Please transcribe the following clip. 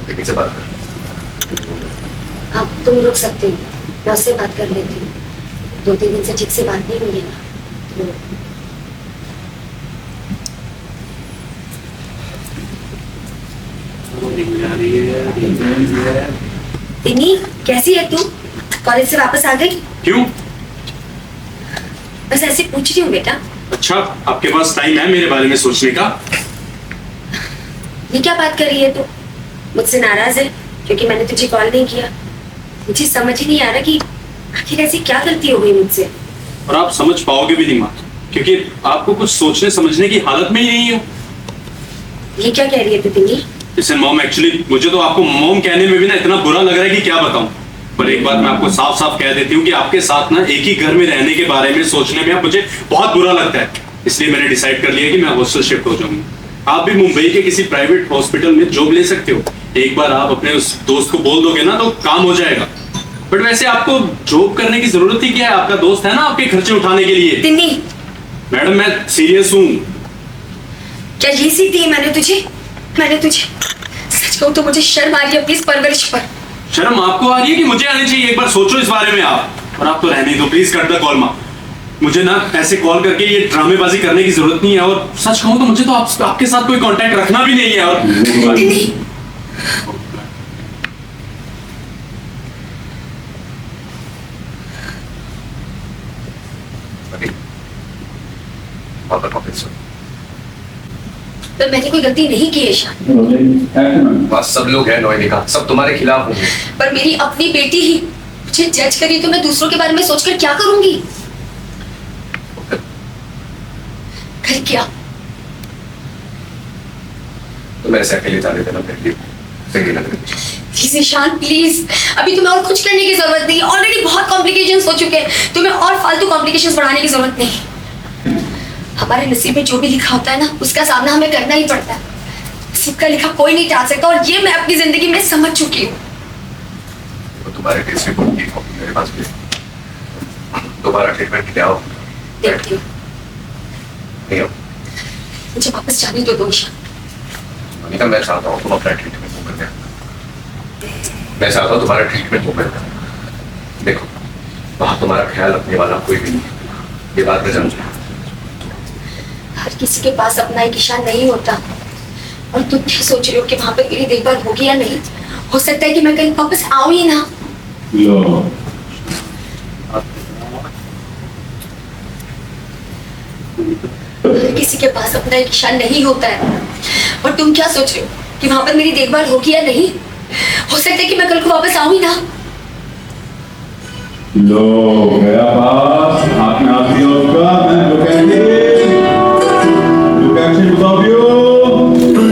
लेकिन से बात कर। अब तुम रुक सकते हो, मैं उससे बात कर लेती हूँ। 2-3 दिन से ठीक से बात नहीं हुई है ना, तिन्नी कैसी है तू? कॉलेज से वापस आ गई? क्यों? बस ऐसे पूछ रही हूँ बेटा। अच्छा, आपके पास टाइम है मेरे बारे में सोचने का? ये क्या बात कर रही है तू? मुझसे नाराज है क्योंकि मैंने तुझे कॉल नहीं किया? मुझे समझ ही नहीं आ रहा कि आखिर ऐसी क्या गलती हो गई मुझसे। और आप समझ पाओगे भी नहीं माँ, क्योंकि आपको कुछ सोचने समझने की हालत में ही नहीं हो। ये क्या कह रही है तू तिन्नी? लिसन मॉम, एक्चुअली मुझे तो आपको मॉम कहने में भी ना इतना बुरा लग रहा है कि क्या बताऊं। पर एक बात मैं आपको साफ साफ कह देती हूँ कि आपके साथ ना एक ही घर में रहने के बारे में सोचने में मुझे बहुत बुरा लगता है। इसलिए मैंने डिसाइड कर लिया कि मैं हॉस्टल शिफ्ट हो जाऊंगी। आप भी मुंबई के किसी प्राइवेट हॉस्पिटल में जॉब ले सकते हो। एक बार आप अपने उस दोस्त को बोल दोगे ना तो काम हो जाएगा। बट वैसे आपको जॉब करने की जरूरत ही क्या है? आपका दोस्त है ना आपके खर्चे उठाने के लिए। तिन्नी, मैडम मैं सीरियस हूँ। क्या ये सीख दी मैंने तुझे? सच कहूँ तो मुझे शर्म आ रही है अपनी इस परवरिश पर। शर्म आपको आ रही है कि मुझे आनी चाहिए? एक बार सोचो इस बारे में आप। और आप तो रहने दो प्लीज, कट द कॉल माँ। मुझे ना ऐसे कॉल करके ये ड्रामेबाजी करने की जरूरत नहीं है। और सच कहूँ तो मुझे तो आपके साथ कोई कांटेक्ट रखना भी नहीं है। और तो मैंने कोई गलती नहीं की है शान। बस सब लोग हैं नोएडा का, सब तुम्हारे खिलाफ होंगे। पर मेरी अपनी बेटी ही मुझे जज करी तो मैं दूसरों के बारे में सोचकर क्या करूंगी? कर क्या? तो मेरे से अकेले जाने देना मेरे लिए सही लग रही है। प्लीज ईशान प्लीज, अभी तुम्हें और कुछ करने की जरूरत नहीं। ऑलरेडी बहुत कॉम्प्लिकेशंस हो चुके हैं, तुम्हें और फालतू कॉम्प्लिकेशंस बढ़ाने की जरूरत नहीं। हमारे नसीब में जो भी लिखा होता है ना, उसका सामना हमें करना ही पड़ता है। नसीब का लिखा कोई नहीं टाल सकता, और ये मैं अपनी जिंदगी में समझ चुकी हूँ। तो तुम्हारे टेस्ट रिपोर्ट की कॉपी मेरे पास भी है। दोबारा ट्रीटमेंट क्या हो? देखती हूँ। नहीं हो? मुझे वापस जाने दो ईशान। अनिका, मैं चाहता हूँ तुम अपना ट्रीटमेंट वो कर दे। मैं चाहता हूँ तुम्हारा ट्रीटमेंट वो कर दे। देखो, वहाँ तुम्हारा ख्याल रखने वाला कोई भी नहीं है, ये बात मैं समझू। हर किसी के पास अपना एक ईशान नहीं होता। और तुम क्या सोच रहे हो कि वहां पे मेरी देखभाल होगी या नहीं? हो सकता है कि मैं कहीं वापस आऊं ही ना। हर किसी के पास अपना एक ईशान नहीं होता है। और तुम क्या सोच रहे हो कि वहां पर मेरी देखभाल होगी या नहीं? हो सकता है कि मैं कल को वापस आऊं ही ना। लो गया